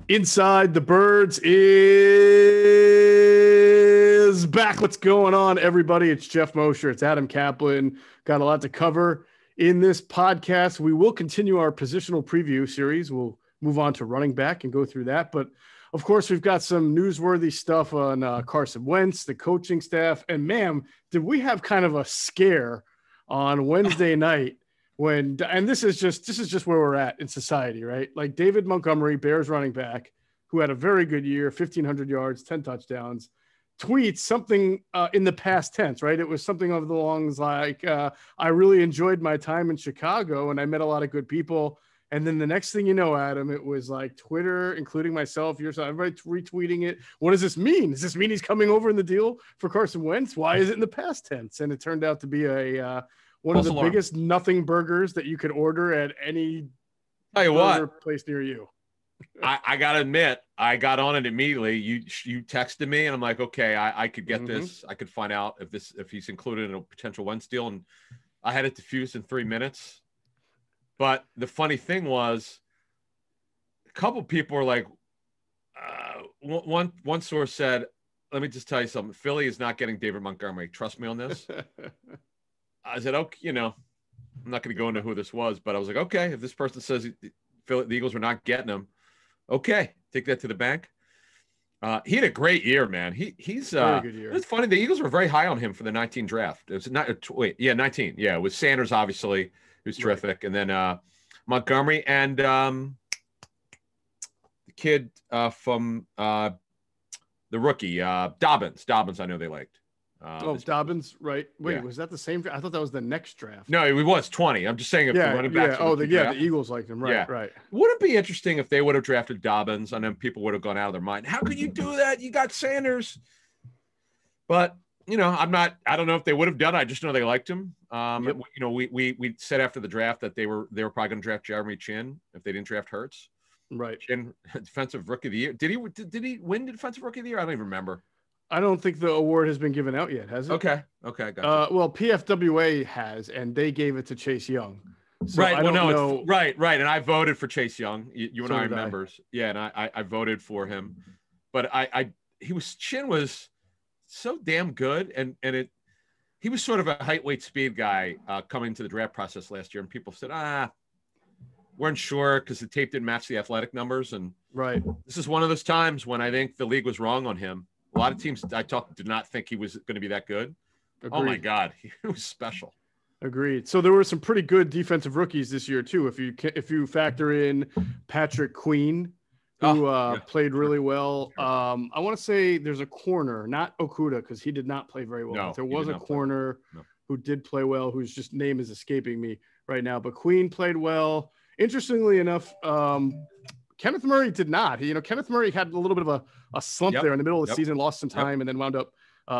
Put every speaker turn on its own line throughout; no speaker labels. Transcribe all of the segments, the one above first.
Inside the Birds is back. What's going on, everybody? It's Jeff Mosher. It's Adam Caplan. Got a lot to cover in this podcast. We will continue our positional preview series. We'll move on to running back and go through that. But, of course, we've got some newsworthy stuff on Carson Wentz, the coaching staff. And, ma'am, did we have kind of a scare on Wednesday night? And this is just where we're at in society, right? Like David Montgomery, Bears running back, who had a very good year, 1,500 yards, 10 touchdowns, tweets something in the past tense, right? It was something of the lines like, I really enjoyed my time in Chicago and I met a lot of good people. And then the next thing you know, Adam, it was like Twitter, including myself, yourself, everybody retweeting it. What does this mean? Does this mean he's coming over in the deal for Carson Wentz? Why is it in the past tense? And it turned out to be one of the biggest nothing burgers that you could order at any place near you.
I gotta admit, I got on it immediately. You texted me, and I'm like, okay, I could get this. I could find out if he's included in a potential Wentz deal, and I had it diffused in 3 minutes. But the funny thing was, a couple people were like, one source said, "Let me just tell you something. Philly is not getting David Montgomery. Trust me on this." I said, okay, I'm not going to go into who this was, but I was like, okay, if this person says the Eagles are not getting him, okay, take that to the bank. He had a great year, man. He's
very good year.
It's funny. The Eagles were very high on him for the 19 draft. It was 19. Yeah, it was Sanders, obviously, who's terrific. Right. And then Montgomery and the kid from the rookie, Dobbins. Dobbins, I know they liked.
Dobbins, right? Wait, was that the same? I thought that was the next draft.
No, it was 20. I'm just saying if the running backs.
The Eagles liked him, right? Right.
Wouldn't it be interesting if they would have drafted Dobbins? I know people would have gone out of their mind. How could you do that? You got Sanders. But I don't know if they would have done it. I just know they liked him. We said after the draft that they were probably going to draft Jeremy Chin if they didn't draft Hurts.
Right.
Chin, defensive rookie of the year. Did he win the defensive rookie of the year? I don't even remember.
I don't think the award has been given out yet, has it?
Okay, gotcha.
Well, PFWA has, and they gave it to Chase Young. So
right.
I don't know.
Right. And I voted for Chase Young. You and I are members. Yeah, and I voted for him. But Chin was so damn good, and he was sort of a height, weight, speed guy coming to the draft process last year, and people said, weren't sure because the tape didn't match the athletic numbers. And
right.
This is one of those times when I think the league was wrong on him. A lot of teams I talked did not think he was going to be that good. Agreed. Oh my God, he was special.
Agreed. So there were some pretty good defensive rookies this year too. If you factor in Patrick Queen, who played really well. I want to say there's a corner, not Okuda, because he did not play very well.
No,
there was a corner who did play well, whose just name is escaping me right now. But Queen played well. Interestingly enough, Kenneth Murray did not. Kenneth Murray had a little bit of a slump there in the middle of the season, lost some time, and then wound up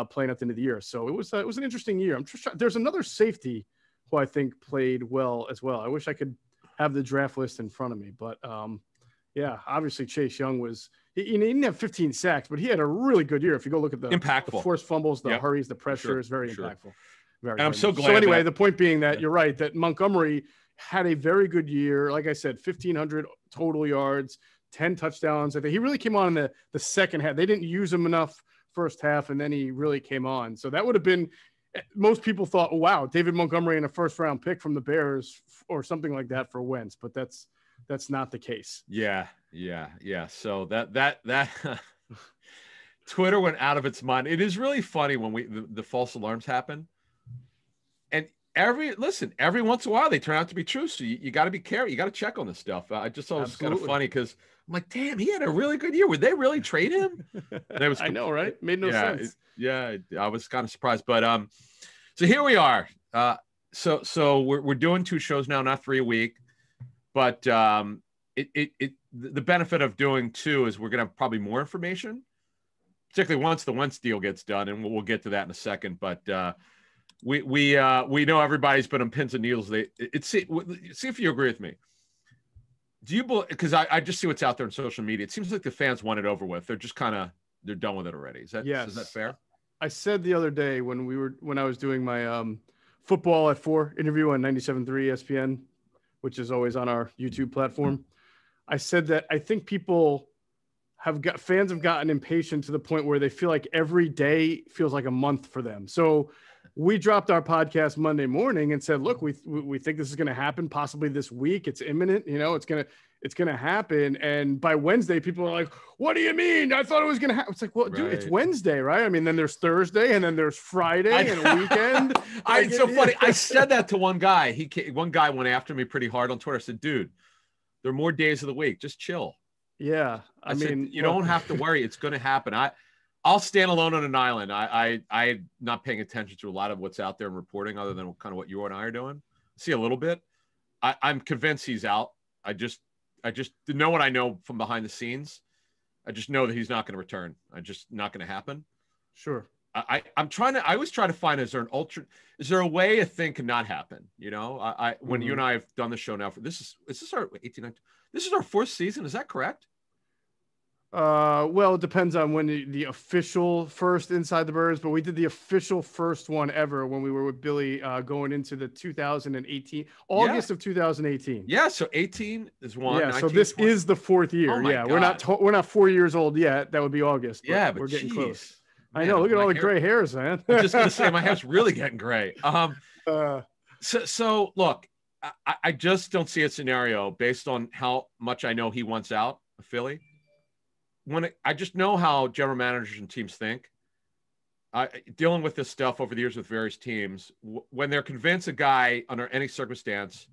playing at the end of the year. So it was an interesting year. I'm just there's another safety who I think played well as well. I wish I could have the draft list in front of me, but obviously Chase Young he didn't have 15 sacks, but he had a really good year. If you go look at the forced fumbles, the hurries, the pressure is very impactful. Very. And
I'm so glad.
So anyway, the point being that you're right that Montgomery had a very good year. Like I said, 1,500 total yards, 10 touchdowns. I think he really came on in the second half. They didn't use him enough first half, and then he really came on. So that would have been – most people thought, oh, wow, David Montgomery in a first-round pick from the Bears or something like that for Wentz, but that's not the case.
Yeah. So that Twitter went out of its mind. It is really funny when the false alarms happen. And every once in a while they turn out to be true. So you got to be careful. You got to check on this stuff. I just thought it was kind of funny because I'm like, damn, he had a really good year. Would they really trade him? And it was,
I know, right? Made no sense.
I was kind of surprised, but so here we are. So we're doing 2 shows now, not 3 a week, but the benefit of doing 2 is we're gonna have probably more information, particularly once the Wentz deal gets done, and we'll get to that in a second, but. We know everybody's been on pins and needles. See if you agree with me. Do you believe? Because I just see what's out there on social media. It seems like the fans want it over with. They're just they're done with it already. Is that fair?
I said the other day when I was doing my football at 4 interview on 97.3 ESPN, which is always on our YouTube platform. I said that I think people fans have gotten impatient to the point where they feel like every day feels like a month for them. So we dropped our podcast Monday morning and said, look, we think this is going to happen possibly this week. It's imminent. It's going to happen. And by Wednesday, people are like, what do you mean? I thought it was going to happen. It's like, well, dude, it's Wednesday, right? I mean, then there's Thursday and then there's Friday and a weekend.
It's so funny. I said that to one guy. One guy went after me pretty hard on Twitter. I said, dude, there are more days of the week. Just chill.
Yeah.
I mean, you don't have to worry. It's going to happen. I'll stand alone on an island. I'm not paying attention to a lot of what's out there and reporting other than kind of what you and I are doing. See a little bit. I'm convinced he's out. I just know what I know from behind the scenes. I just know that he's not going to return. I just not going to happen.
Sure.
I always try to find, is there a way a thing can not happen? When you and I have done the show now is this our 18, this is our 4th season. Is that correct?
Well, it depends on when the official first Inside the Birds, but we did the official first one ever when we were with Billy, going into the 2018 August of 2018.
Yeah. So 18 is one.
Yeah. 19, so this 20. Is the 4th year.
Oh
yeah.
God.
We're not 4 years old yet. That would be August.
But
we're getting close.
Man,
I know. Look at all the gray hairs, man.
I'm just gonna say my hair's really getting gray. So look, I just don't see a scenario based on how much I know he wants out of Philly. I just know how general managers and teams think. Dealing with this stuff over the years with various teams, when they're convinced a guy under any circumstance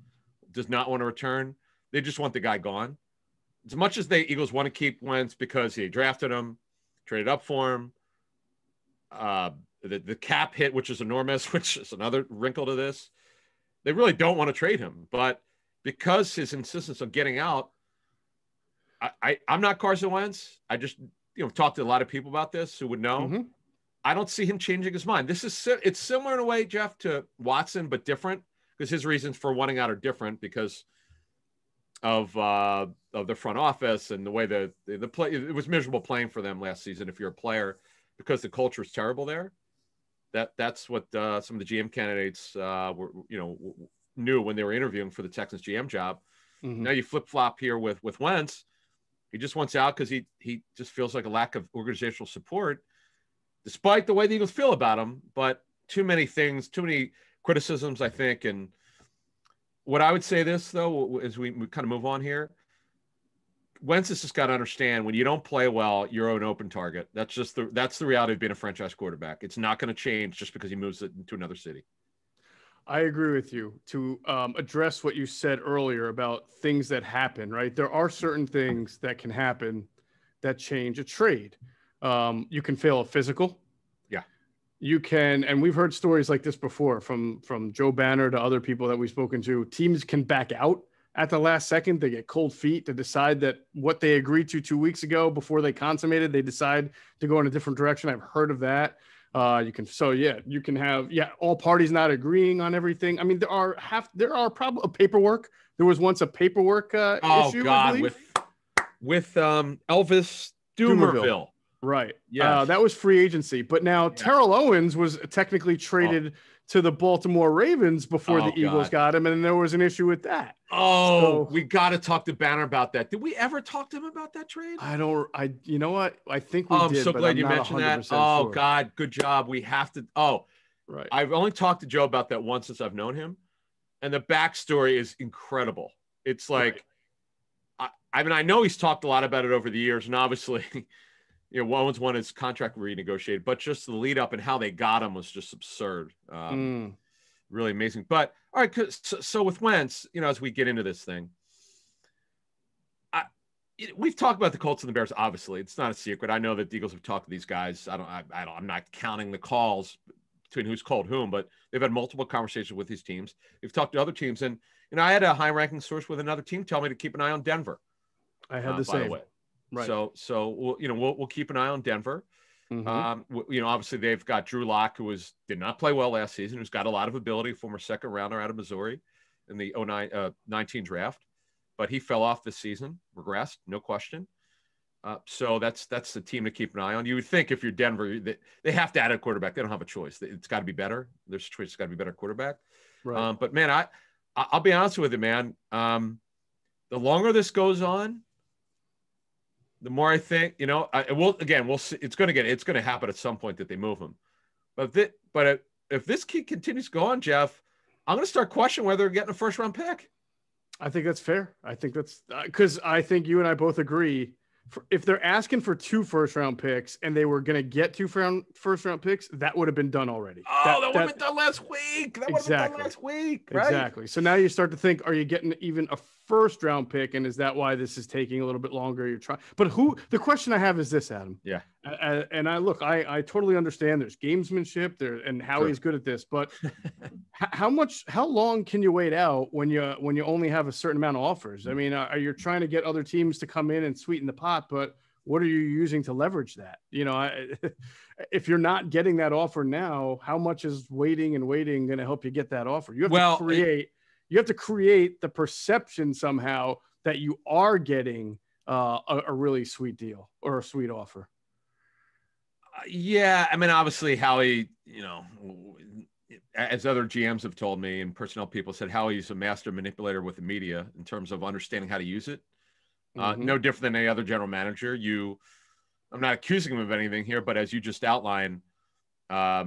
does not want to return, they just want the guy gone. As much as the Eagles want to keep Wentz because he drafted him, traded up for him, the cap hit, which is enormous, which is another wrinkle to this. They really don't want to trade him, but because his insistence on getting out, I'm not Carson Wentz. I just talked to a lot of people about this who would know. Mm-hmm. I don't see him changing his mind. It's similar in a way, Geoff, to Watson, but different because his reasons for wanting out are different because of the front office and the way the play. It was miserable playing for them last season if you're a player because the culture is terrible there. That's what some of the GM candidates knew when they were interviewing for the Texans GM job. Mm-hmm. Now you flip flop here with Wentz. He just wants out because he just feels like a lack of organizational support, despite the way the Eagles feel about him. But too many criticisms, I think. And what I would say this though, as we kind of move on here, Wentz has just got to understand when you don't play well, you're an open target. That's the reality of being a franchise quarterback. It's not going to change just because he moves it into another city.
I agree with you. To address what you said earlier about things that happen, right? There are certain things that can happen that change a trade. You can fail a physical.
Yeah.
You can, and we've heard stories like this before from Joe Banner to other people that we've spoken to. Teams can back out at the last second. They get cold feet to decide that what they agreed to 2 weeks ago before they consummated, they decide to go in a different direction. I've heard of that. You can have all parties not agreeing on everything. I mean, there are probably paperwork. There was once a paperwork issue.
Oh God, with Elvis Dumervil.
Right. Yeah. That was free agency. But now Terrell Owens was technically traded to the Baltimore Ravens before the Eagles got him. And then there was an issue with that.
We got to talk to Banner about that. Did we ever talk to him about that trade?
You know what? I think we did.
I'm so glad you mentioned that.
Sure.
God, good job. We have to. Right. I've only talked to Joe about that once since I've known him. And the backstory is incredible. It's like, I mean, I know he's talked a lot about it over the years. And obviously, Owens won his contract renegotiated, but just the lead up and how they got him was just absurd. Really amazing. But all right, so with Wentz, as we get into this thing, we've talked about the Colts and the Bears. Obviously, it's not a secret. I know that the Eagles have talked to these guys. I'm not counting the calls between who's called whom, but they've had multiple conversations with these teams. They've talked to other teams, and I had a high-ranking source with another team tell me to keep an eye on Denver.
I had the same.
By the way.
Right.
So we'll keep an eye on Denver. Mm-hmm. Obviously they've got Drew Lock, who did not play well last season, who's got a lot of ability, former second rounder out of Missouri in the 19 draft, but he fell off this season, regressed, no question. So that's the team to keep an eye on. You would think if you're Denver, they have to add a quarterback. They don't have a choice. It's got to be better. There's a choice. It's got to be better quarterback.
Right.
But man, I'll be honest with you, man. The longer this goes on, the more I think, we'll see. It's going to happen at some point that they move him. But if this kid continues to go on, Geoff, I'm going to start questioning whether they're getting a first round pick.
I think that's fair. I think that's because I think you and I both agree. If they're asking for 2 first-round picks and they were going to get 2 first-round picks, that would have been done already.
Oh, that would have been done last week. That would have been done last week, right?
Exactly. So now you start to think, are you getting even a first-round pick, and is that why this is taking a little bit longer? You're trying, but the question I have is this, Adam.
Yeah.
And I totally understand there's gamesmanship there, and Howie's good at this, but how long can you wait out when you only have a certain amount of offers? I mean, are you trying to get other teams to come in and sweeten the pot, but what are you using to leverage that? If you're not getting that offer now, how much is waiting going to help you get that offer? You have to create the perception somehow that you are getting a really sweet deal or a sweet offer.
Yeah, I mean, obviously, Howie, as other GMs have told me and personnel people said, Howie's a master manipulator with the media in terms of understanding how to use it. No different than any other general manager. I'm not accusing him of anything here, but as you just outlined, stuff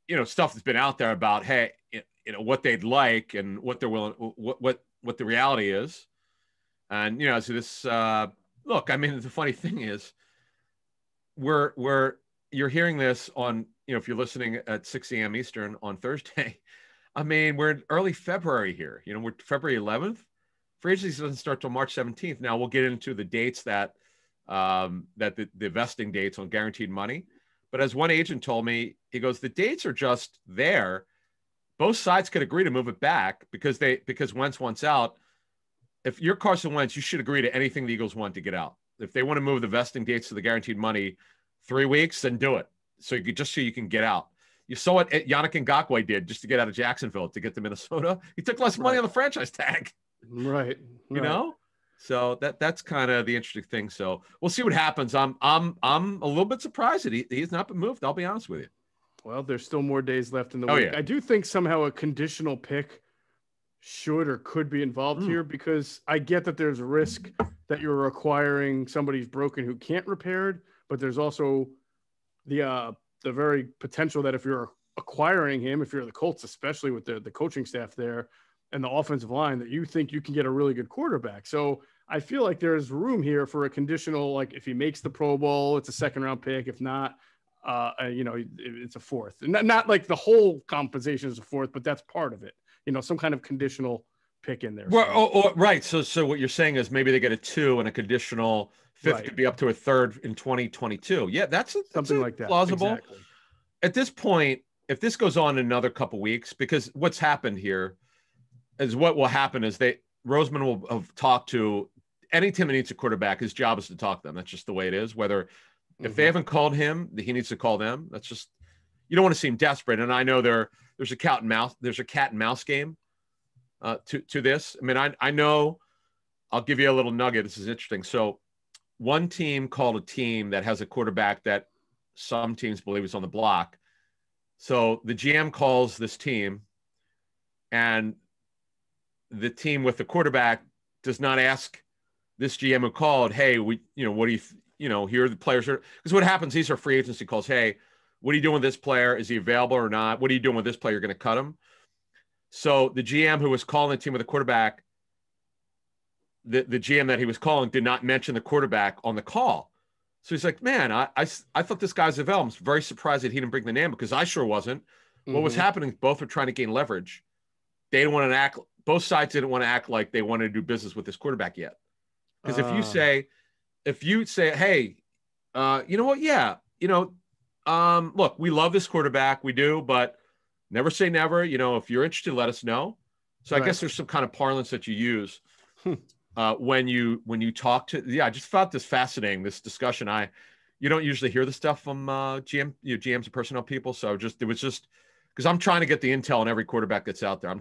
that's been out there about, hey, what they'd like and what they're willing, what the reality is. And, so this, look, I mean, the funny thing is, you're hearing this on, if you're listening at 6 a.m. Eastern on Thursday, I mean, we're in early February here. We're February 11th. Free agency doesn't start till March 17th. Now we'll get into the dates that the vesting dates on guaranteed money. But as one agent told me, he goes, the dates are just there. Both sides could agree to move it back because Wentz wants out. If you're Carson Wentz, you should agree to anything the Eagles want to get out. If they want to move the vesting dates to the guaranteed money 3 weeks, then do it. So you can get out. You saw what Yannick Ngakoue did just to get out of Jacksonville to get to Minnesota. He took less money on the franchise tag.
Right.
So that's kind of the interesting thing. So we'll see what happens. I'm a little bit surprised that he's not been moved. I'll be honest with you.
Well, there's still more days left in the week.
Yeah.
I do think somehow a conditional pick should or could be involved here, because I get that there's a risk that you're acquiring somebody's broken who can't repair it, but there's also the very potential that if you're acquiring him, if you're the Colts, especially with the coaching staff there and the offensive line, that you think you can get a really good quarterback. So I feel like there's room here for a conditional, like if he makes the Pro Bowl, it's a 2nd-round pick. If not, it's a 4th. And not like the whole compensation is a 4th, but that's part of it. Some kind of conditional pick in there.
Well, right. So what you're saying is maybe they get a 2 and a conditional 5th could be up to a 3rd in 2022. Yeah, that's
something like that.
Plausible.
Exactly.
At this point, if this goes on another couple weeks, because what's happened here is what will happen is Roseman will have talked to any team that needs a quarterback. His job is to talk to them. That's just the way it is. Whether if they haven't called him, he needs to call them. That's just, you don't want to seem desperate. And I know there's a cat and mouse game to this. I mean, I know. I'll give you a little nugget. This is interesting. So one team called a team that has a quarterback that some teams believe is on the block. So the GM calls this team, and the team with the quarterback does not ask this GM who called, hey, what do you, here are the players. Because what happens, these are free agency calls. Hey, what are you doing with this player? Is he available or not? What are you doing with this player? You're going to cut him. So the GM who was calling the team with the quarterback, the GM that he was calling did not mention the quarterback on the call. So he's like, man, I thought this guy's available. I'm very surprised that he didn't bring the name, because I sure wasn't. What was happening, both were trying to gain leverage. They didn't want to act, both sides didn't want to act like they wanted to do business with this quarterback yet. Because if you say, hey, you know what? Yeah. Look, we love this quarterback. We do, but never say never. If you're interested, let us know. So I guess there's some kind of parlance that you use when you talk to. I just found this fascinating, this discussion. You don't usually hear the stuff from GMs and personnel people. So it was just because I'm trying to get the intel on every quarterback that's out there.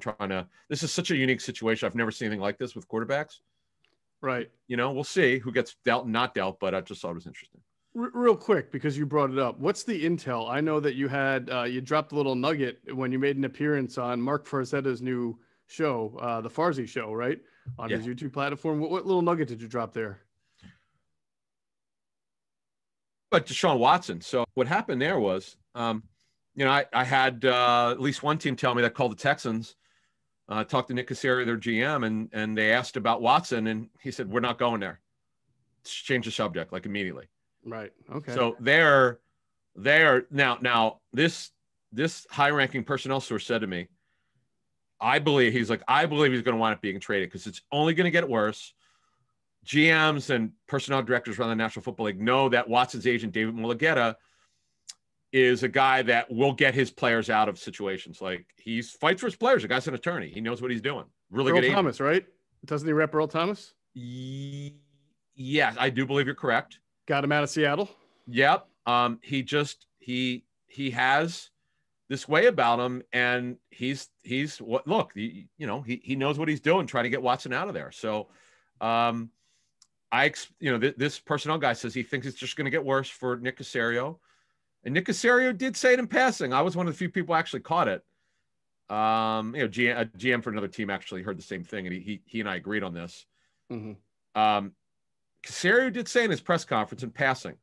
This is such a unique situation. I've never seen anything like this with quarterbacks.
Right.
We'll see who gets dealt and not dealt, but I just thought it was interesting.
Real quick, because you brought it up, what's the intel? I know that you had you dropped a little nugget when you made an appearance on Mark Farzetta's new show, the Farzi Show, right, on his YouTube platform. What little nugget did you drop there?
But Deshaun Watson. So what happened there was, I had at least one team tell me that called the Texans, talked to Nick Sirianni, their GM, and they asked about Watson, and he said, "We're not going there. Just change the subject like immediately."
Right. Okay.
So they're now this high-ranking personnel source said to me, I believe he's going to wind up being traded because it's only going to get worse. GMs and personnel directors around the National Football League know that Watson's agent, David Mulugeta, is a guy that will get his players out of situations. Like, he fights for his players. The guy's an attorney. He knows what he's doing. Really good agent.
Thomas, right? Doesn't he rep Earl Thomas?
Yes, I do believe you're correct.
Got him out of Seattle.
Yep. He has this way about him, and he's what? Look, he knows what he's doing, trying to get Watson out of there. So, this personnel guy says he thinks it's just going to get worse for Nick Caserio. And Nick Caserio did say it in passing. I was one of the few people who actually caught it. A GM for another team actually heard the same thing, and he and I agreed on this. Mm-hmm. Caserio did say in his press conference in passing,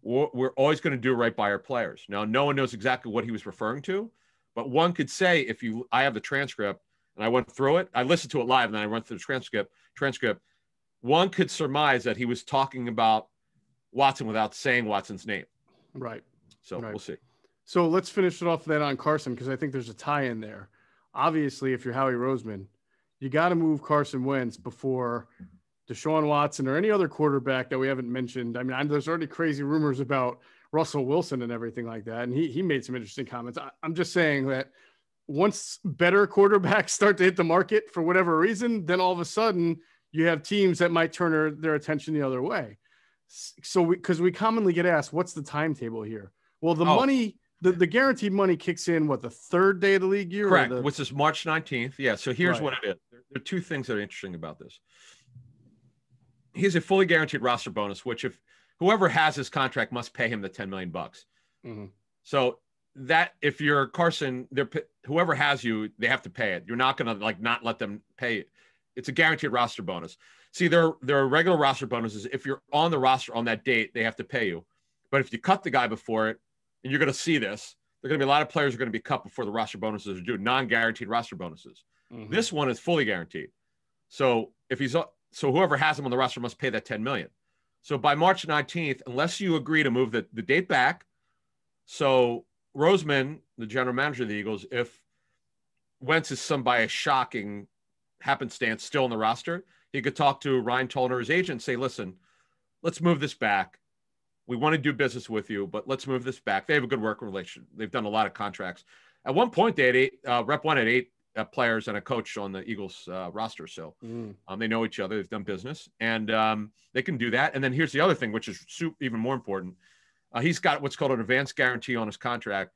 we're always going to do right by our players. Now, no one knows exactly what he was referring to, but one could say, I have the transcript and I went through it. I listened to it live and then I went through the transcript. One could surmise that he was talking about Watson without saying Watson's name.
Right.
So We'll see.
So let's finish it off then on Carson, because I think there's a tie in there. Obviously, if you're Howie Roseman, you got to move Carson Wentz before Deshaun Watson or any other quarterback that we haven't mentioned. I mean, there's already crazy rumors about Russell Wilson and everything like that. And he made some interesting comments. I'm just saying that once better quarterbacks start to hit the market for whatever reason, then all of a sudden you have teams that might turn their attention the other way. So because we commonly get asked, what's the timetable here? Well, money, the guaranteed money kicks in, the third day of the league year?
Correct, which is March 19th. Yeah, so here's
right.
What it is. There are two things that are interesting about this. He's a fully guaranteed roster bonus, which if whoever has his contract must pay him the $10 million. Mm-hmm. So that if you're Carson, whoever has you, they have to pay it. You're not going to not let them pay it. It's a guaranteed roster bonus. See, there are regular roster bonuses. If you're on the roster on that date, they have to pay you. But if you cut the guy before it, and you're going to see this, there are going to be a lot of players who are going to be cut before the roster bonuses are due, non-guaranteed roster bonuses. Mm-hmm. This one is fully guaranteed. So whoever has him on the roster must pay that $10 million. So by March 19th, unless you agree to move the date back, so Roseman, the general manager of the Eagles, if Wentz is by a shocking happenstance still on the roster, he could talk to Ryan Tolner, his agent, and say, listen, let's move this back. We want to do business with you, but let's move this back. They have a good working relationship. They've done a lot of contracts. At one point, they had Rep 1 had 8 players and a coach on the Eagles roster. So they know each other. They've done business, and they can do that. And then here's the other thing, which is even more important. He's got what's called an advance guarantee on his contract.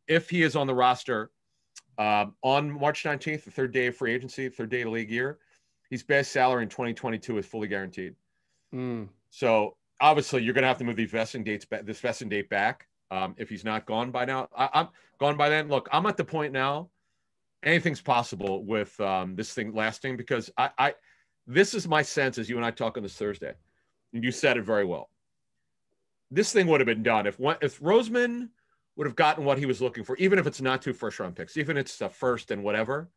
If he is on the roster on March 19th, the third day of free agency, third day of the league year, his base salary in 2022 is fully guaranteed. So obviously you're going to have to move this vesting date back. If he's not gone by now, I'm gone by then. Look, I'm at the point now, anything's possible with this thing lasting, because this is my sense as you and I talk on this Thursday, and you said it very well. This thing would have been done if Roseman would have gotten what he was looking for, even if it's not 2 first-round picks, even if it's a first and whatever.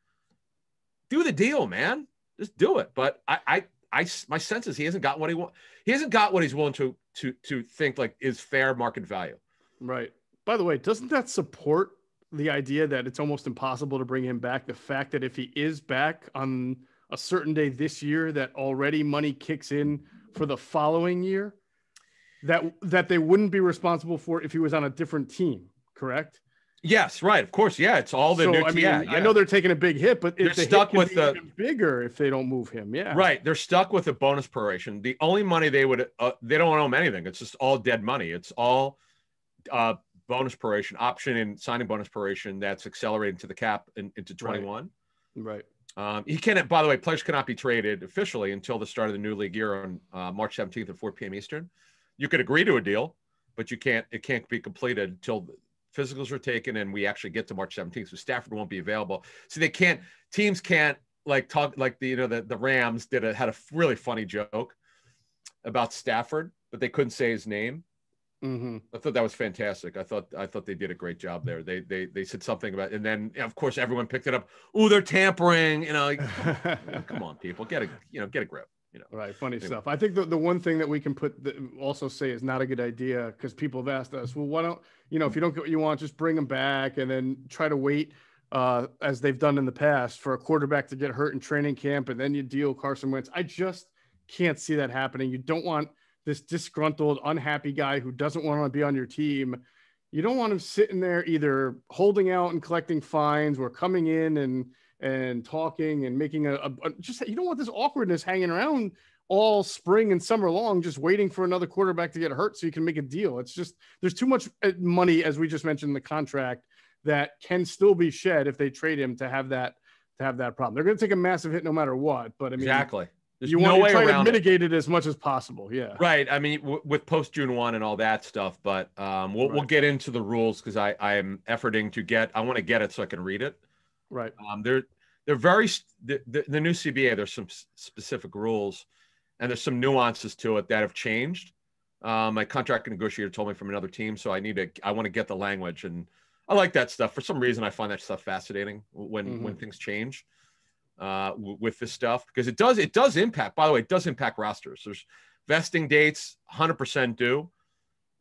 Do the deal, man. Just do it. But my sense is he hasn't got what he wants. He hasn't got what he's willing to think is fair market value.
Right. By the way, doesn't that support the idea that it's almost impossible to bring him back? The fact that if he is back on a certain day this year, that already money kicks in for the following year, that they wouldn't be responsible for if he was on a different team, correct?
Yes, right. Of course, yeah. It's all the new.
I know they're taking a big hit, but
they're stuck with
even bigger if they don't move him. Yeah,
right. They're stuck with the bonus proration. The only money they don't owe him anything. It's just all dead money. It's all bonus proration, option and signing bonus proration that's accelerated to the cap into 21.
Right.
He can't. By the way, players cannot be traded officially until the start of the new league year on March 17th at 4 p.m. Eastern. You could agree to a deal, but you can't. It can't be completed until physicals are taken and we actually get to March 17th. So Stafford won't be available. So teams can't talk the Rams had a really funny joke about Stafford, but they couldn't say his name.
Mm-hmm.
I thought that was fantastic. I thought they did a great job there. They said something about, and then of course everyone picked it up. Oh, they're tampering. Like, come on, people, get a grip.
Right. Funny
anyway.
stuff. I think the one thing that we can also say is not a good idea, because people have asked us, well, why don't, if you don't get what you want, just bring them back and then try to wait, as they've done in the past, for a quarterback to get hurt in training camp and then you deal Carson Wentz. I just can't see that happening. You don't want this disgruntled, unhappy guy who doesn't want to be on your team. You don't want him sitting there either holding out and collecting fines or coming in and talking and making just, you don't want this awkwardness hanging around all spring and summer long, just waiting for another quarterback to get hurt so you can make a deal. It's just, there's too much money, as we just mentioned, in the contract that can still be shed if they trade him to have that problem. They're going to take a massive hit no matter what, but I mean,
exactly. There's
you
no
want
way
to try
around
to mitigate it as much as possible. Yeah.
Right. I mean, with post June 1 and all that stuff, but we'll get into the rules, because I am efforting to I want to get it so I can read it.
Right.
They're very, the new CBA, there's some specific rules and there's some nuances to it that have changed. My contract negotiator told me from another team, so I want to get the language, and I like that stuff. For some reason, I find that stuff fascinating when things change with this stuff, because it does impact, by the way, it does impact rosters. There's vesting dates, 100% due.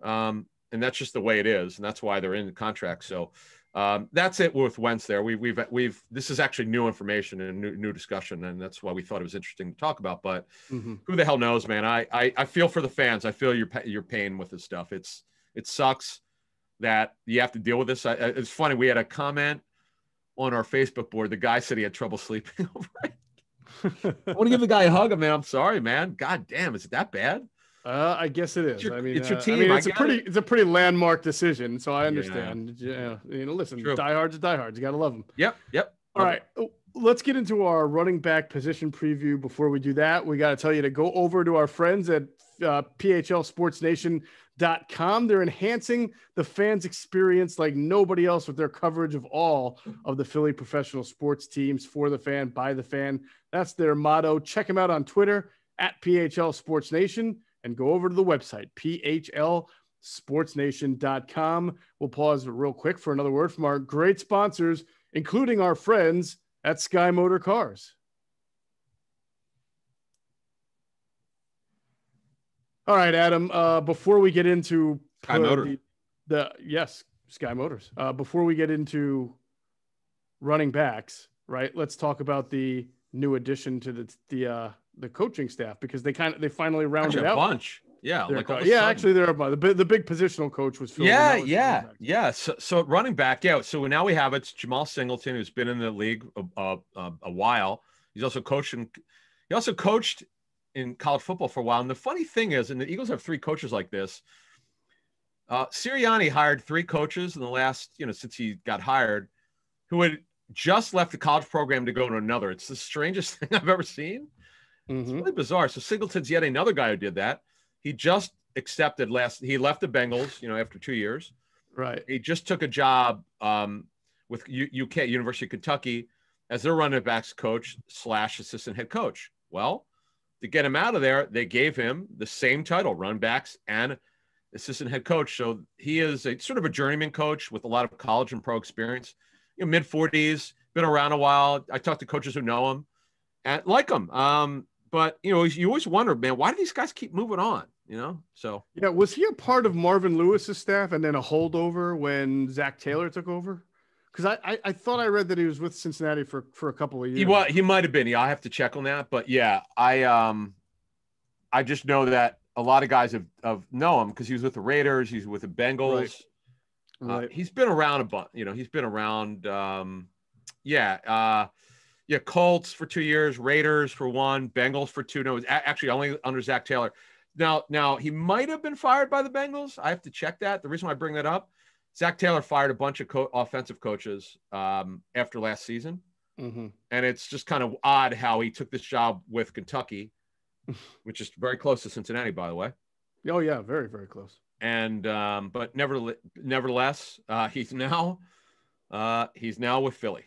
And that's just the way it is. And that's why they're in the contract. So that's it with Wentz there. This is actually new information and new discussion. And that's why we thought it was interesting to talk about, but who the hell knows, man? I feel for the fans. I feel your pain with this stuff. It sucks that you have to deal with this. It's funny. We had a comment on our Facebook board. The guy said he had trouble sleeping over it. I want to give the guy a hug. Man, I'm sorry, man. God damn, is it that bad?
I guess it is.
It's your team.
It's a pretty landmark decision, so I understand. Yeah. Listen,
True.
diehards are diehards. You got to love them.
Yep.
All right. Let's get into our running back position preview. Before we do that, we got to tell you to go over to our friends at PHLSportsNation.com. They're enhancing the fans' experience like nobody else with their coverage of all of the Philly professional sports teams, for the fan, by the fan. That's their motto. Check them out on Twitter @PHLSportsNation, and go over to the website, PHLSportsNation.com. We'll pause real quick for another word from our great sponsors, including our friends at Sky Motor Cars. All right, Adam, before we get into
Sky Motor.
Sky Motors. Before we get into running backs, right, let's talk about the new addition to the coaching staff, because they finally rounded out
a bunch. Yeah,
actually they're about the big positional coach was filled.
Yeah. So running back, so now we have it's Jemal Singleton, who's been in the league a while. He's also coached in college football for a while. And the funny thing is, and the Eagles have 3 coaches like this. Sirianni hired 3 coaches in the last, since he got hired, who had just left the college program to go to another. It's the strangest thing I've ever seen. It's really bizarre. So Singleton's yet another guy who did that. He just accepted he left the Bengals, after 2 years.
Right.
He just took a job with University of Kentucky as their running backs coach / assistant head coach. Well, to get him out of there, they gave him the same title, run backs and assistant head coach. So he is a sort of a journeyman coach with a lot of college and pro experience, mid-40s, been around a while. I talked to coaches who know him and like him. But, you always wonder, man, why do these guys keep moving on? So. Yeah.
Was he a part of Marvin Lewis's staff and then a holdover when Zach Taylor took over? Because I thought I read that he was with Cincinnati for a couple of years.
He might have been. Yeah, I have to check on that. But yeah, I just know that a lot of guys have know him because he was with the Raiders. He's with the Bengals.
Right.
He's been around a bunch. He's been around. Colts for 2 years, Raiders for 1, Bengals for 2. No, actually only under Zach Taylor. Now he might have been fired by the Bengals. I have to check that. The reason why I bring that up, Zach Taylor fired a bunch of offensive coaches after last season. And it's just kind of odd how he took this job with Kentucky, which is very close to Cincinnati, by the way.
Oh yeah, very, very close.
And but nevertheless, he's now with Philly.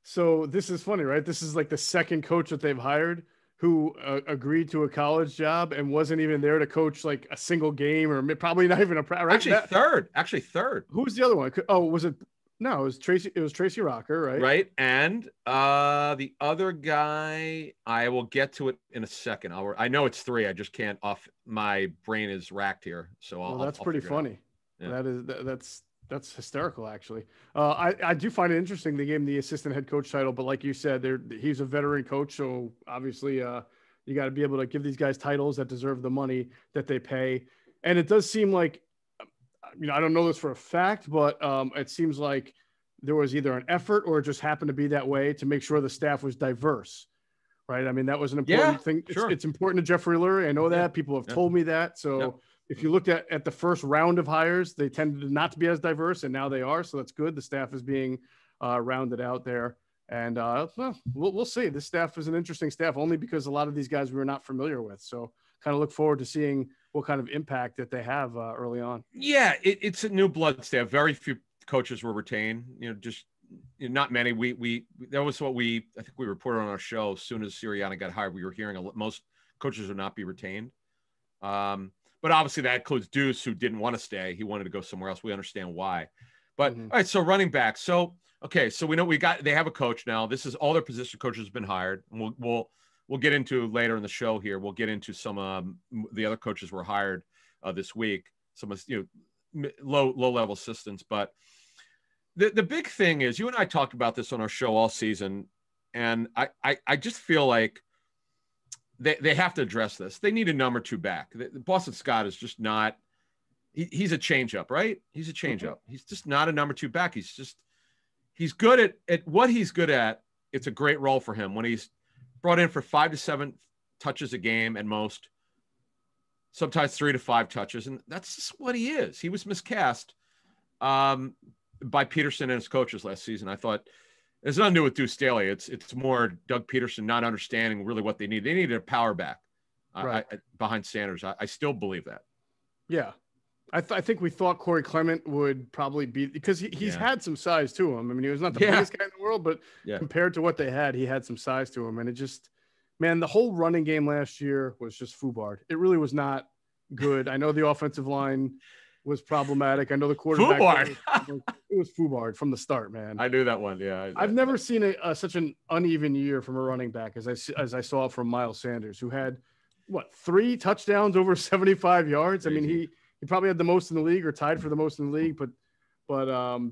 So this is funny, right? This is like the second coach that they've hired who agreed to a college job and wasn't even there to coach like a single game, or probably not even a practice.
Right? Actually third.
Who was the other one? Oh, was it? No, it was Tracy. It was Tracy Rocker, right?
Right. And the other guy, I will get to it in a second. I know it's 3. I just can't my brain is racked here. So
that's pretty funny.
Yeah.
That's hysterical, actually. I do find it interesting they gave him the assistant head coach title, but like you said, he's a veteran coach, so obviously you got to be able to give these guys titles that deserve the money that they pay. And it does seem like, I don't know this for a fact, but it seems like there was either an effort or it just happened to be that way to make sure the staff was diverse, right? I mean, that was an important thing.
Sure.
It's important to Jeffrey Lurie. I know that. People have told me that. So if you looked at the first round of hires, they tended not to be as diverse, and now they are. So that's good. The staff is being rounded out there. And we'll see. This staff is an interesting staff only because a lot of these guys we were not familiar with. So kind of look forward to seeing what kind of impact that they have early on.
Yeah, it's a new blood staff. Very few coaches were retained. Not many. That was what I think we reported on our show. As soon as Sirianni got hired, we were hearing most coaches would not be retained. But obviously that includes Deuce, who didn't want to stay. He wanted to go somewhere else. We understand why. But all right, so running back. So we know they have a coach now. This is all their position coaches have been hired. And we'll get into later in the show here. We'll get into some the other coaches were hired this week. Some low level assistants. But the big thing is, you and I talked about this on our show all season, and I just feel like they have to address this. They need a number 2 back. Boston Scott is just not. He's a changeup, right? He's a changeup. He's just not a number 2 back. He's good at what he's good at. It's a great role for him when he's brought in for 5 to 7 touches a game at most, sometimes 3 to 5 touches. And that's just what he is. He was miscast by Peterson and his coaches last season. I thought it's nothing to do with Deuce Staley. It's more Doug Peterson not understanding really what they need. They needed a power back behind Sanders. I still believe that.
Yeah. I think we thought Corey Clement would probably be, because he's had some size to him. I mean, he was not the biggest guy in the world, but compared to what they had, he had some size to him. And it just, man, the whole running game last year was just foobarred. It really was not good. I know the offensive line was problematic. I know the quarterback. It was foobarred from the start, man.
I knew that one. Yeah.
I've never seen such an uneven year from a running back as I saw from Miles Sanders, who had 3 touchdowns over 75 yards. Crazy. I mean, he probably had the most in the league or tied for the most in the league, but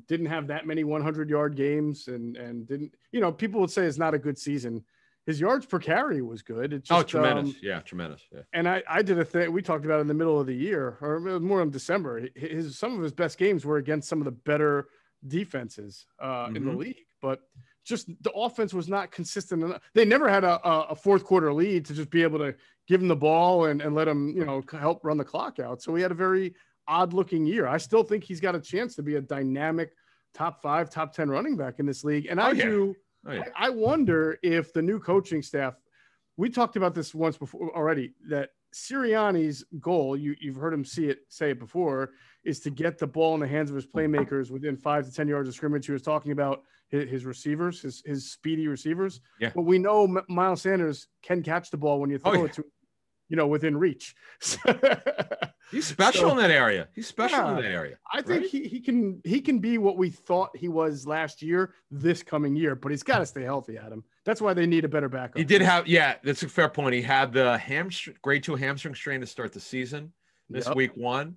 didn't have that many 100-yard games and didn't, people would say it's not a good season. His yards per carry was good. It's just,
tremendous. Tremendous. Yeah.
And I did a thing we talked about in the middle of the year, or more in December. Some of his best games were against some of the better defenses in the league, but just the offense was not consistent enough. They never had a fourth quarter lead to just be able to give him the ball and let him, help run the clock out. So he had a very odd looking year. I still think he's got a chance to be a dynamic top 5, top 10 running back in this league. And I wonder if the new coaching staff, we talked about this once before already, that Sirianni's goal, you've heard him say it before, is to get the ball in the hands of his playmakers within 5 to 10 yards of scrimmage. He was talking about his receivers, his speedy receivers. Yeah. But we know Miles Sanders can catch the ball when you throw it to, within reach.
He's special in that area. He's special in that area.
I think he can be what we thought he was last year, this coming year, but he's got to stay healthy, Adam. That's why they need a better backup.
He did have, that's a fair point. He had the grade 2 hamstring strain to start the season this week 1.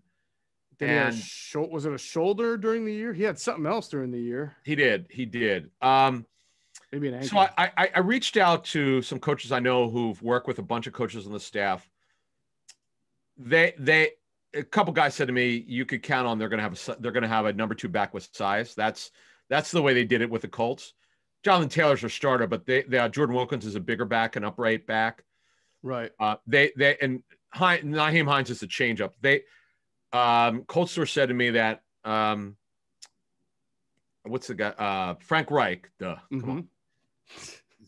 And was it a shoulder during the year? He had something else during the year.
He did. Maybe an ankle. So I reached out to some coaches I know who've worked with a bunch of coaches on the staff. A couple guys said to me, you could count on they're going to have a number 2 back with size. That's the way they did it with the Colts. Jonathan Taylor's their starter, but Jordan Wilkins is a bigger back, an upright back.
Right.
And Nyheim Hines is a changeup. Colts source said to me that what's the guy? Frank Reich. Come on.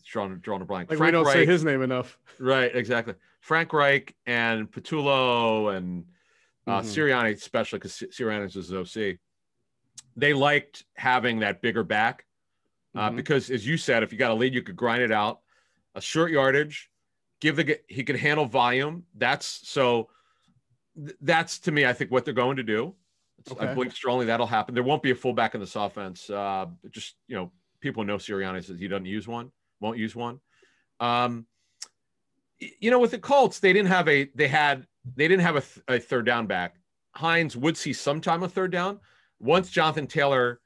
Drawing a blank.
Like
Frank
we don't
Reich,
say his name enough.
Right, exactly. Frank Reich and Patullo and Sirianni, especially because Sirianni is his OC. They liked having that bigger back because, as you said, if you got a lead, you could grind it out. A short yardage, he could handle volume. That's to me, I think what they're going to do. Okay. I believe strongly that'll happen. There won't be a fullback in this offense. Just, people know Sirianni says he doesn't use one, won't use one. With the Colts, they didn't have a third down back. Hines would see sometime a third down. Once Jonathan Taylor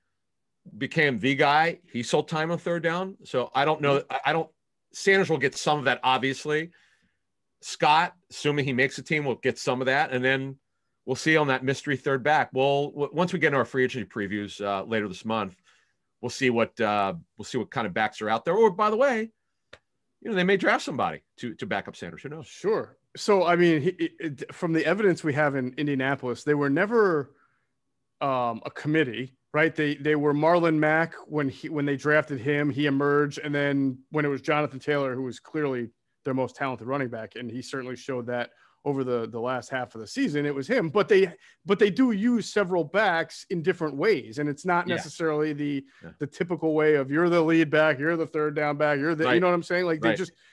became the guy, he saw time on third down. So I don't know. Sanders will get some of that, obviously. Scott, assuming he makes the team, will get some of that. And then we'll see on that mystery third back. Well, once we get into our free agency previews later this month, we'll see what kind of backs are out there. Or, by the way, they may draft somebody to back up Sanders. Who knows?
Sure. So, I mean, from the evidence we have in Indianapolis, they were never a committee, right? They were Marlon Mack when they drafted him. He emerged, and then when it was Jonathan Taylor, who was clearly their most talented running back, and he certainly showed that over the last half of the season, it was him. But they do use several backs in different ways, and it's not necessarily the typical way of you're the lead back, you're the third down back, you're the right. You know what I'm saying? Like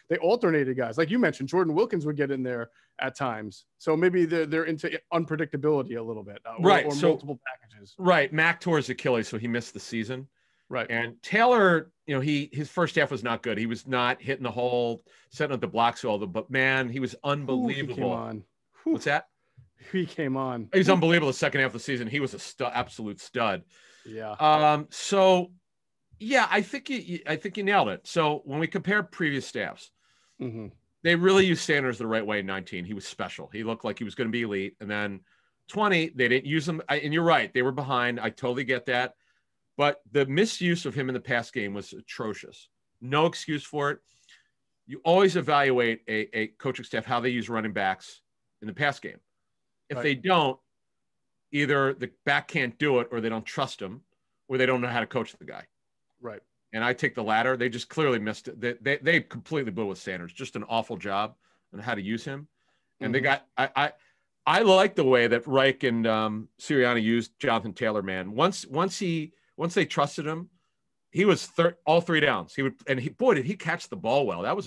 they alternated guys. Like you mentioned, Jordan Wilkins would get in there at times. So maybe they're into unpredictability a little bit, or multiple packages.
Right. Mack tore his Achilles, so he missed the season.
Right.
And Taylor, his first half was not good. He was not hitting the hole, setting up the blocks all but man, he was unbelievable.
He came on.
What's that?
He came on.
He was unbelievable the second half of the season. He was absolute stud.
Yeah.
I think you nailed it. So when we compare previous staffs, they really used Sanders the right way in 19. He was special. He looked like he was going to be elite. And then 20, they didn't use him. And you're right. They were behind. I totally get that. But the misuse of him in the pass game was atrocious. No excuse for it. You always evaluate a coaching staff, how they use running backs in the pass game. If they don't, either the back can't do it or they don't trust him or they don't know how to coach the guy.
Right.
And I take the latter. They just clearly missed it. They completely blew with Sanders. Just an awful job on how to use him. And they got I like the way that Reich and Sirianni used Jonathan Taylor, man. Once they trusted him, he was all three downs. Did he catch the ball well? That was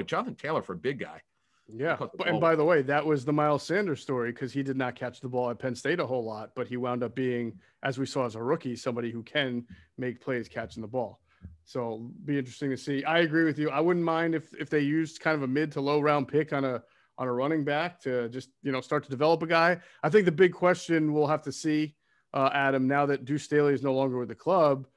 Jonathan Taylor for a big guy.
Yeah. And by the way, that was the Miles Sanders story because he did not catch the ball at Penn State a whole lot, but he wound up being, as we saw as a rookie, somebody who can make plays catching the ball. So be interesting to see. I agree with you. I wouldn't mind if they used kind of a mid to low round pick on a running back to just, start to develop a guy. I think the big question we'll have to see, Adam, now that Deuce Staley is no longer with the club,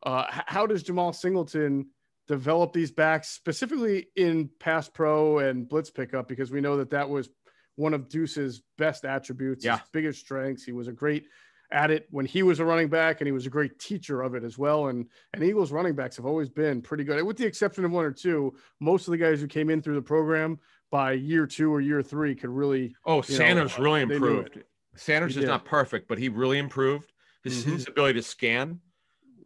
how does Jemal Singleton develop these backs specifically in pass pro and blitz pickup? Because we know that was one of Deuce's best attributes, his biggest strengths. He was a great at it when he was a running back, and he was a great teacher of it as well. And Eagles running backs have always been pretty good, with the exception of one or two. Most of the guys who came in through the program by year 2 or year 3 could really.
Sanders really improved. Sanders is not perfect, but he really improved his ability to scan.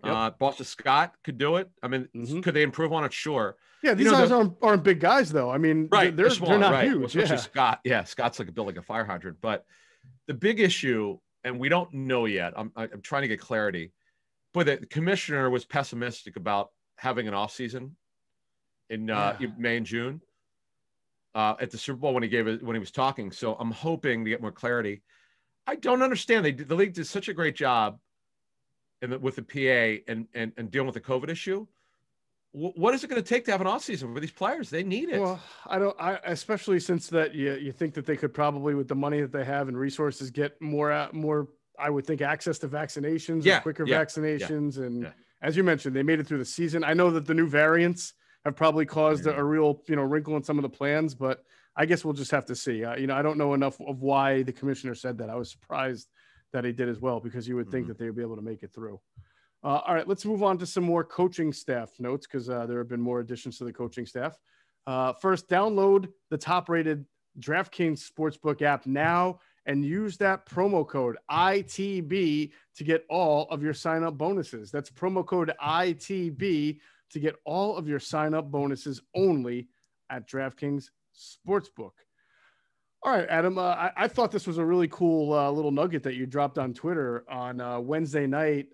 Boston Scott could do it. I mean, could they improve on it? Sure.
Yeah, these guys aren't big guys, though. I mean, they're not huge.
Well, Scott, Scott's built like a fire hydrant. But the big issue, and we don't know yet, I'm trying to get clarity, but the commissioner was pessimistic about having an offseason in May and June at the Super Bowl when he was talking. So I'm hoping to get more clarity. I don't understand. The league did such a great job with the PA and dealing with the COVID issue. What is it going to take to have an offseason for these players? They need it.
Well, especially since that you think that they could probably, with the money that they have and resources, get more, I would think, access to vaccinations, quicker vaccinations. And as you mentioned, they made it through the season. I know that the new variants have probably caused a real, wrinkle in some of the plans, but I guess we'll just have to see. I don't know enough of why the commissioner said that. I was surprised that he did as well, because you would think that they would be able to make it through. All right, let's move on to some more coaching staff notes, because there have been more additions to the coaching staff. First, download the top-rated DraftKings Sportsbook app now and use that promo code ITB to get all of your sign-up bonuses. That's promo code ITB to get all of your sign-up bonuses only at DraftKings Sportsbook. All right, Adam, I thought this was a really cool little nugget that you dropped on Twitter on Wednesday night.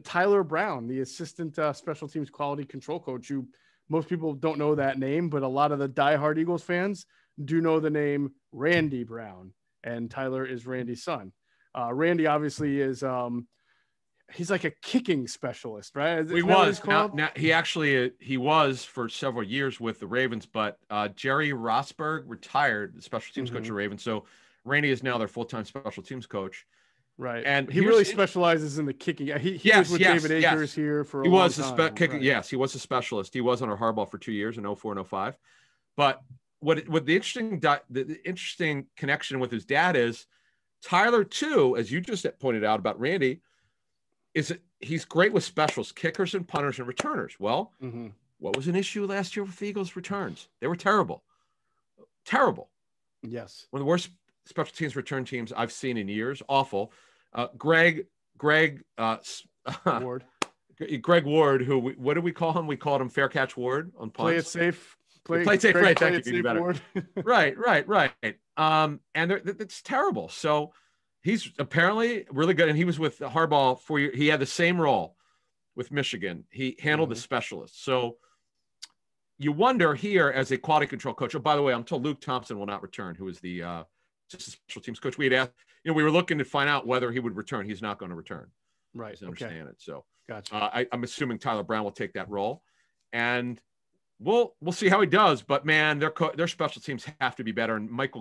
Tyler Brown, the assistant special teams quality control coach, who most people don't know that name, but a lot of the diehard Eagles fans do know the name Randy Brown, and Tyler is Randy's son. Randy obviously is he's like a kicking specialist, right?
He was. Now he was for several years with the Ravens, but Jerry Rosberg retired, the special teams coach of the Ravens. So Randy is now their full-time special teams coach.
Right. And he really specializes in the kicking. He was with David Akers here for a long time.
Kicking. Right. Yes, he was a specialist. He was under Harbaugh for 2 years in 2004 and 2005. But what the interesting connection with his dad is, Tyler too, as you just pointed out about Randy, is he's great with specials, kickers and punters and returners. Well, what was an issue last year with the Eagles' returns? They were terrible. Terrible.
Yes.
One of the worst special teams return teams I've seen in years. Awful. Greg Ward. Greg Ward, who what did we call him? We called him Fair Catch Ward on punts.
Play it safe.
Play it safe. Right. Thank you. Better. Right. And it's terrible. So he's apparently really good. And he was with Harbaugh 4 years. He had the same role with Michigan. He handled the specialists. So you wonder here as a quality control coach. Oh, by the way, I'm told Luke Thompson will not return, who is the just a special teams coach. We had asked, we were looking to find out whether he would return. He's not going to return.
Right.
I understand it. So
gotcha.
I'm assuming Tyler Brown will take that role, and we'll see how he does. But man, their special teams have to be better. And Mike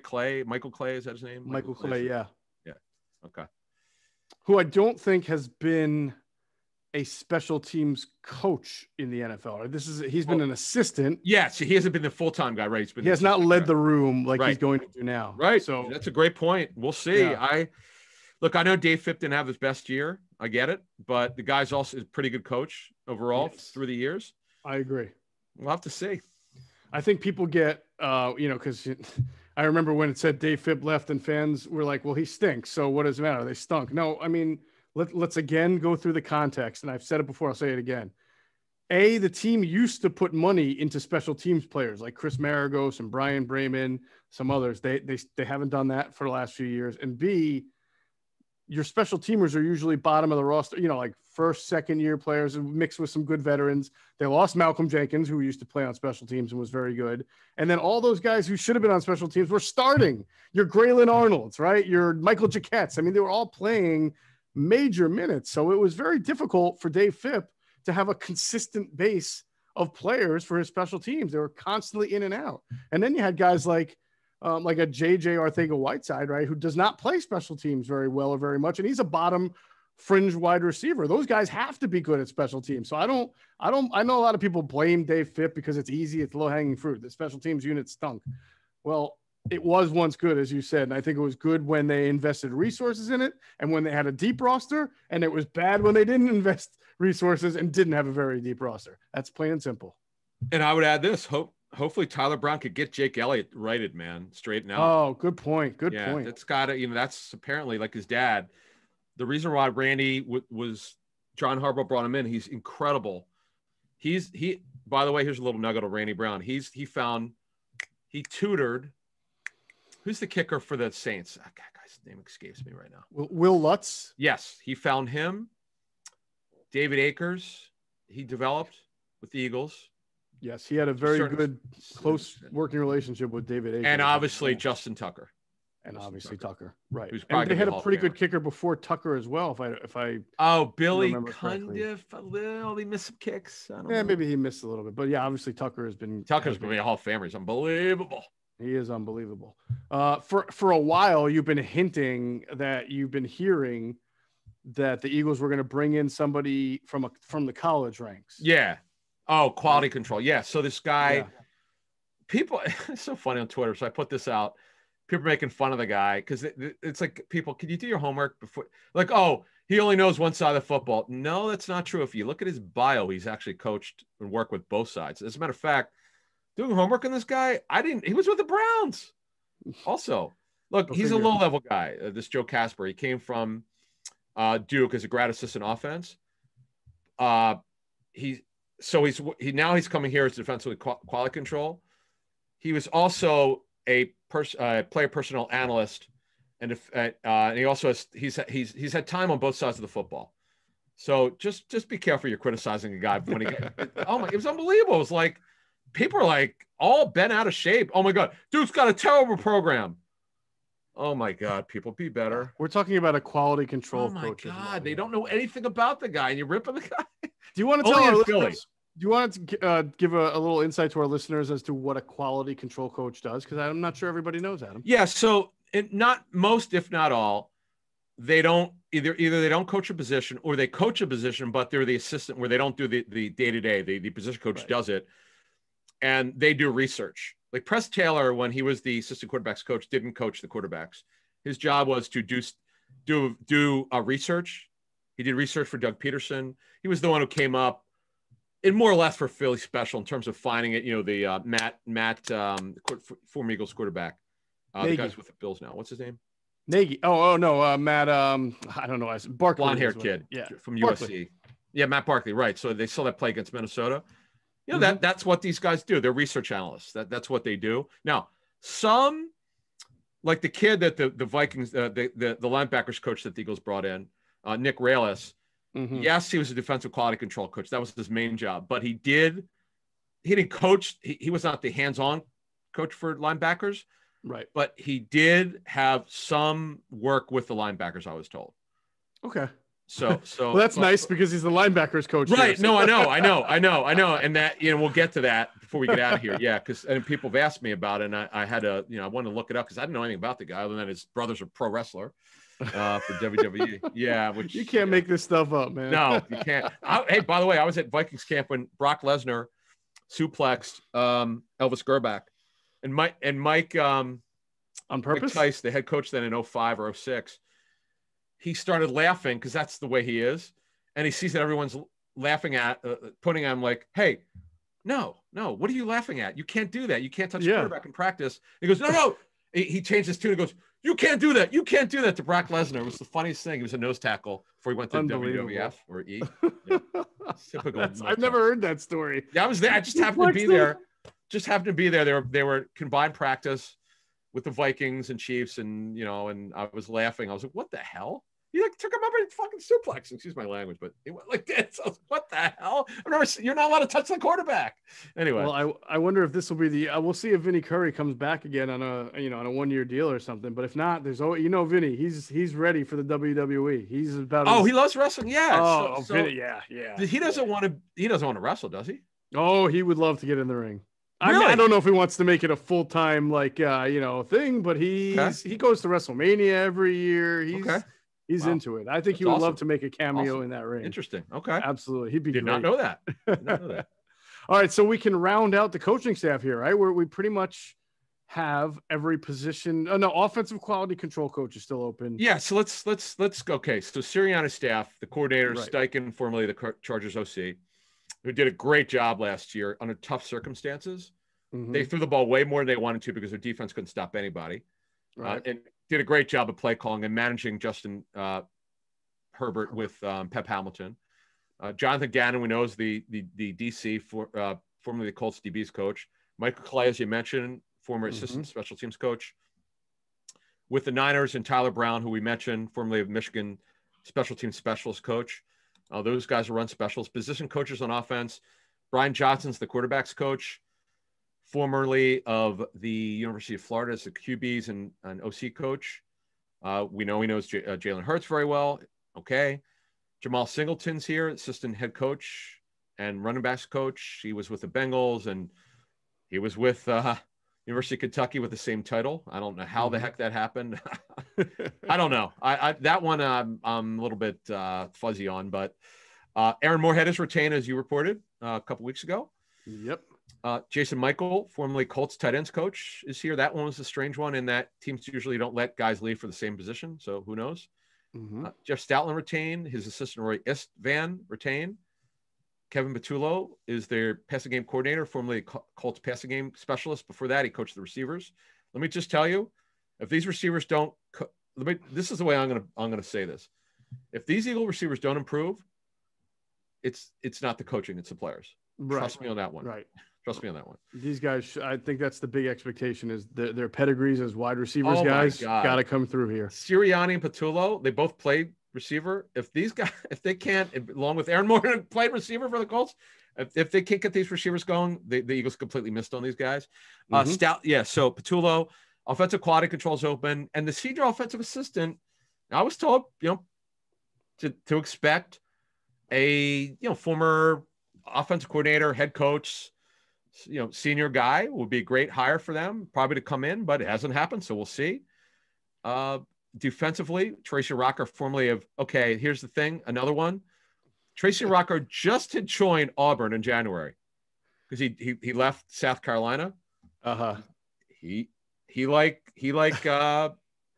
Clay? Michael Clay, is that his name?
Michael Clay. Yeah.
Okay.
Who I don't think has been a special teams coach in the NFL. He's been an assistant.
Yes, he hasn't been the full-time guy, right?
He has not led the room like he's going to do now.
Right. So that's a great point. We'll see. Yeah. I know Dave Phipp didn't have his best year. I get it, but the guy's also a pretty good coach overall through the years.
I agree.
We'll have to see.
I think people get, because I remember when it said Dave Phipp left and fans were like, well, he stinks. So what does it matter? They stunk. No, I mean, let's again go through the context. And I've said it before, I'll say it again. The team used to put money into special teams players like Chris Maragos and Brian Brayman, some others. They haven't done that for the last few years. And B, your special teamers are usually bottom of the roster, like first, second year players mixed with some good veterans. They lost Malcolm Jenkins, who used to play on special teams and was very good. And then all those guys who should have been on special teams were starting. Your Graylin Arnolds, right? Your Michael Jaquettes. I mean, they were all playing major minutes. So it was very difficult for Dave Phipp to have a consistent base of players for his special teams. They were constantly in and out. And then you had guys like a JJ Arcega-Whiteside, right, who does not play special teams very well or very much, and he's a bottom fringe wide receiver. Those guys have to be good at special teams. So I know a lot of people blame Dave Phipp because it's easy, it's low-hanging fruit. The special teams unit stunk. Well, it was once good, as you said, and I think it was good when they invested resources in it and when they had a deep roster, and it was bad when they didn't invest resources and didn't have a very deep roster. That's plain and simple.
And I would add this, hopefully Tyler Brown could get Jake Elliott righted, man, straightened out.
Oh, good point. Good point.
That's got to, that's apparently like his dad. The reason why Randy was John Harbaugh brought him in, he's incredible. He, by the way, here's a little nugget of Randy Brown. He tutored, who's the kicker for the Saints? That guy's name escapes me right now.
Will Lutz?
Yes. He found him. David Akers, he developed with the Eagles.
Yes, he had a very good, close working relationship with David Akers.
And obviously Justin Tucker.
And obviously Tucker. Right.
And
they had a pretty good kicker before Tucker as well, if I
Billy Cundiff, he missed some kicks. I don't know.
Maybe he missed a little bit. But yeah, obviously Tucker's been
a Hall of Famer. He's unbelievable.
He is unbelievable. For a while, you've been hinting that you've been hearing that the Eagles were going to bring in somebody from the college ranks.
Yeah. Oh, quality control. Yeah. So this guy, people, it's so funny on Twitter. So I put this out. People are making fun of the guy because it's like, people, can you do your homework before? Like, oh, he only knows one side of football. No, that's not true. If you look at his bio, he's actually coached and worked with both sides. As a matter of fact, doing homework on this guy, he was with the Browns. Also, look, he's a low-level guy. This Joe Casper, he came from Duke as a grad assistant offense. He's coming here as defensively quality control. He was also a player personnel analyst, and he also he's had time on both sides of the football. So just be careful you're criticizing a guy when he oh my, it was unbelievable. It was like people are like all bent out of shape. Oh my God, Duke's got a terrible program. Oh my God, people be better.
We're talking about a quality control coach.
Oh my God, they don't know anything about the guy and you're ripping the guy.
Do you want to tell
Only
our
in Philly.
listeners? Do you want to give a little insight to our listeners as to what a quality control coach does? Because I'm not sure everybody knows, Adam.
Yeah, so not most, if not all, they don't either they don't coach a position or they coach a position, but they're the assistant where they don't do the day-to-day. The position coach does it, and they do research. Like Press Taylor, when he was the assistant quarterbacks coach, didn't coach the quarterbacks. His job was to do research. He did research for Doug Peterson. He was the one who came up, and more or less for Philly special in terms of finding it. You know, the Matt former Eagles quarterback, the guy's with the Bills now. What's his name?
Nagy. Oh no, Matt. I don't know. Barkley,
blonde-haired kid, from USC. Yeah, Matt Barkley. Right. So they saw that play against Minnesota. You know, that's what these guys do. They're research analysts. That's what they do. Now, some, like the kid that the Vikings, the linebackers coach that the Eagles brought in, Nick Sirianni. Yes, he was a defensive quality control coach. That was his main job. But he didn't coach. He was not the hands-on coach for linebackers.
Right.
But he did have some work with the linebackers, I was told.
Okay.
So
well, that's nice because he's the linebackers coach.
Right.
Here, so.
No, I know. And that, we'll get to that before we get out of here. Yeah. And people have asked me about it, and I had to, I wanted to look it up because I didn't know anything about the guy other than his brother's a pro wrestler for WWE. Yeah. Which
you can't make this stuff up, man.
No, you can't. Hey, by the way, I was at Vikings camp when Brock Lesnar suplexed Elvis Grbac. And Mike
on purpose?
Mike Tice, the head coach then in 05 or 06, he started laughing because that's the way he is. And he sees that everyone's laughing at, putting on like, hey, no, what are you laughing at? You can't do that. You can't touch the quarterback in practice. He goes, no. He changed his tune and goes, you can't do that. You can't do that to Brock Lesnar. It was the funniest thing. He was a nose tackle before he went to WWF or E. Yeah. Typical.
I've never heard that story.
Yeah, I was there. I just happened to be there. They were combined practice with the Vikings and Chiefs, and and I was laughing. I was like, "What the hell?" He took him up and fucking suplex. Excuse my language, but it went like this. I was like, what the hell? You're not allowed to touch the quarterback. Anyway,
well, I wonder if this will be we'll see if Vinny Curry comes back again on a on a 1-year deal or something. But if not, there's always Vinny. He's ready for the WWE. He's about.
Oh, he loves wrestling. Yeah.
Vinny. Yeah.
He doesn't want to wrestle, does he?
Oh, he would love to get in the ring.
Really?
I don't know if he wants to make it a full-time thing, but he goes to WrestleMania every year. He's into it. I think he would love to make a cameo in that ring.
Interesting. Okay.
Absolutely. He'd be
Did
great.
not know that.
All right, so we can round out the coaching staff here, right? Where we pretty much have every position. Oh no, offensive quality control coach is still open.
Yeah, so let's go. Okay, so Sirianni staff, the coordinator, Steichen, formerly the Chargers OC, who did a great job last year under tough circumstances. They threw the ball way more than they wanted to because their defense couldn't stop anybody.
Right.
And did a great job of play calling and managing Justin Herbert with Pep Hamilton. Jonathan Gannon, we know, is the DC, formerly the Colts DB's coach. Michael Clay, as you mentioned, former assistant special teams coach. With the Niners, and Tyler Brown, who we mentioned, formerly of Michigan special teams specialist coach. Those guys will run specials. Position coaches on offense. Brian Johnson's the quarterback's coach, formerly of the University of Florida as the QBs and OC coach. We know he knows Jalen Hurts very well. Okay. Jemal Singleton's here, assistant head coach and running backs coach. He was with the Bengals, and he was with University of Kentucky with the same title. I don't know how the heck that happened. I don't know. That one I'm a little bit fuzzy on, but Aaron Moorhead is retained, as you reported a couple weeks ago.
Yep.
Jason Michael, formerly Colts tight ends coach, is here. That one was a strange one in that teams usually don't let guys leave for the same position, so who knows? Jeff Stoutland retained. His assistant Roy Istvan retained. Kevin Patullo is their passing game coordinator, formerly Colts passing game specialist. Before that, he coached the receivers. Let me just tell you, if these receivers don't, this is the way I'm gonna say this. If these Eagle receivers don't improve, it's not the coaching, it's the players.
Right.
Trust me on that one.
Right.
Trust me on that one.
These guys, I think that's the big expectation, is their pedigrees as wide receivers. Guys got to come through here.
Sirianni and Patullo, they both played receiver. If these guys, if they can't, along with Aaron Morgan played receiver for the Colts, if they can't get these receivers going, the Eagles completely missed on these guys. Stout, yeah. So Patullo, offensive quality control's open, and the senior offensive assistant. I was told, to expect a former offensive coordinator, head coach, senior guy would be a great hire for them, probably to come in, but it hasn't happened, so we'll see. Defensively, Tracy Rocker, formerly of here's the thing, another one. Tracy Rocker just had joined Auburn in January because he left South Carolina. He like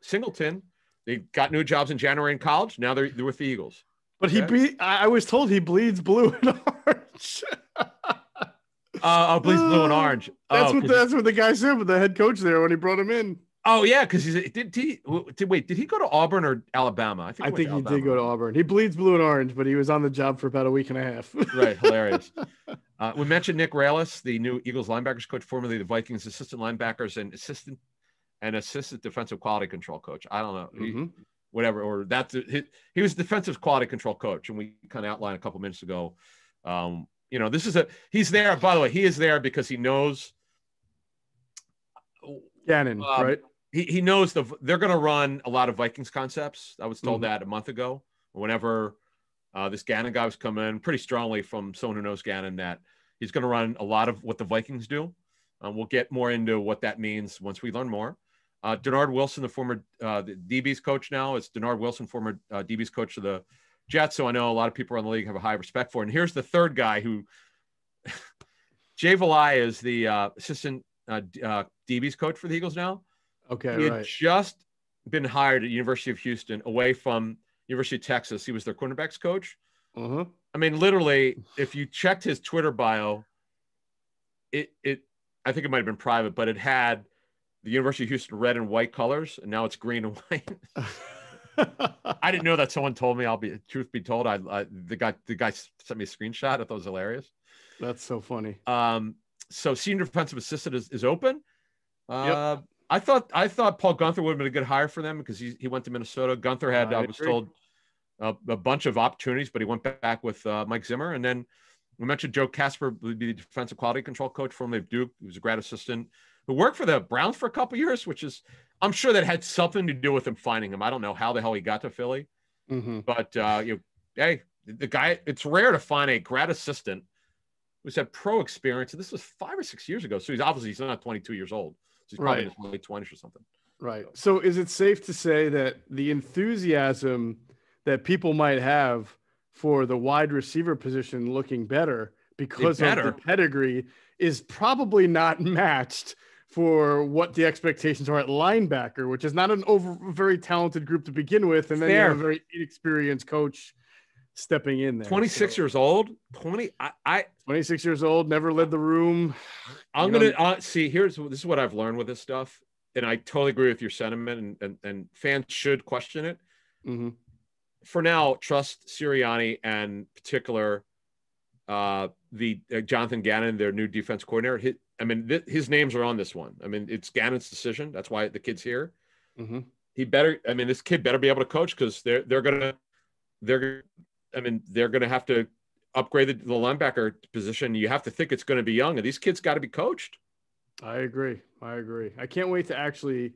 Singleton. They got new jobs in January in college. Now they're with the Eagles.
But I was told he bleeds blue and orange.
Bleeds blue and orange.
That's what the guy said with the head coach there when he brought him in.
Oh yeah, because did he go to Auburn or Alabama?
I think he did go to Auburn. He bleeds blue and orange, but he was on the job for about a week and a half.
Right, hilarious. We mentioned Nick Rallis, the new Eagles linebackers coach, formerly the Vikings assistant linebackers and assistant defensive quality control coach. I don't know, whatever, or he was defensive quality control coach, and we kind of outlined a couple minutes ago. He's there. By the way, he is there because he knows
Gannon, right?
He knows they're going to run a lot of Vikings concepts. I was told that a month ago, whenever this Gannon guy was coming in pretty strongly from someone who knows Gannon, that he's going to run a lot of what the Vikings do. We'll get more into what that means once we learn more. Denard Wilson, the former the DB's coach now, is Denard Wilson, former DB's coach of the Jets. So I know a lot of people around the league have a high respect for. And here's the third guy who Jay Valai is the assistant DB's coach for the Eagles now.
Okay,
he had just been hired at University of Houston away from University of Texas. He was their cornerbacks coach. I mean, literally, if you checked his Twitter bio, I think it might have been private, but it had the University of Houston red and white colors, and now it's green and white. I didn't know that. Someone told me. Truth be told, the guy sent me a screenshot. I thought it was hilarious.
That's so funny.
So senior defensive assistant is open. I thought Paul Gunther would have been a good hire for them because he went to Minnesota. Gunther had, I was told, a bunch of opportunities, but he went back with Mike Zimmer. And then we mentioned Joe Casper would be the defensive quality control coach, formerly of Duke. He was a grad assistant who worked for the Browns for a couple of years, which is, I'm sure that had something to do with him finding him. I don't know how the hell he got to Philly, but hey, the guy, it's rare to find a grad assistant who's had pro experience. And this was 5 or 6 years ago. So he's not 22 years old. So he's probably in his late 20s or something.
Right. So is it safe to say that the enthusiasm that people might have for the wide receiver position looking better because of the pedigree is probably not matched for what the expectations are at linebacker, which is not an very talented group to begin with. And then you have a very inexperienced coach stepping in there.
26 years old,
26 years old, never led the room.
I'm going to see, this is what I've learned with this stuff. And I totally agree with your sentiment, and fans should question it. For now, trust Sirianni and particular the Jonathan Gannon, their new defense coordinator. His names are on this one. I mean, it's Gannon's decision. That's why the kid's here. This kid better be able to coach, because they're gonna have to upgrade the linebacker position. You have to think it's going to be young, and these kids got to be coached.
I agree. I can't wait to actually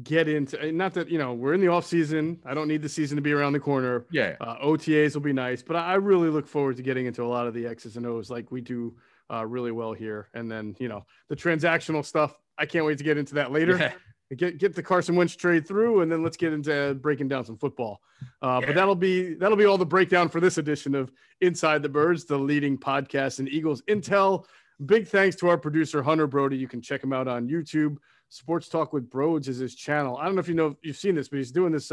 get into, not that, we're in the off season. I don't need the season to be around the corner. OTAs will be nice, but I really look forward to getting into a lot of the X's and O's like we do really well here. And then, the transactional stuff, I can't wait to get into that later. Get the Carson Wentz trade through, and then let's get into breaking down some football. But that'll be all the breakdown for this edition of Inside the Birds, the leading podcast in Eagles intel. Big thanks to our producer, Hunter Brody. You can check him out on YouTube. Sports Talk with Broads is his channel. I don't know if you've seen this, but he's doing this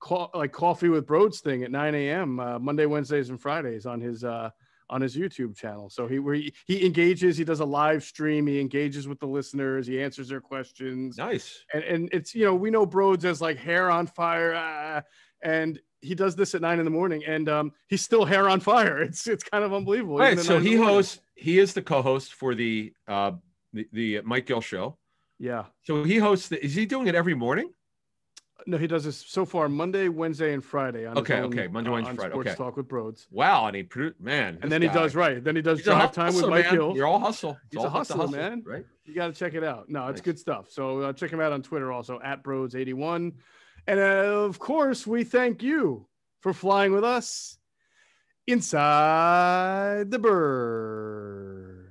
coffee with Broads thing at 9 a.m. Monday, Wednesdays, and Fridays on his YouTube channel. So he engages, he does a live stream, he engages with the listeners, he answers their questions.
Nice.
And it's, we know Broads as like hair on fire, and he does this at 9 a.m. and he's still hair on fire. It's kind of unbelievable.
Right. So he is the co-host for the Mike Gill show.
Yeah.
So he hosts is he doing it every morning?
No, he does this so far Monday, Wednesday, and Friday. On his own,
Monday, Wednesday,
on
Friday.
Sports
Okay.
Talk with Broads.
Wow, and man.
And then he does Then he does
He's
Drive Time with Mike Hill.
You're all hustle.
He's a hustler, man.
Right?
You got to check it out. No, it's
Nice.
good stuff. So check him out on Twitter also at Broads81. And of course, we thank you for flying with us inside the bird.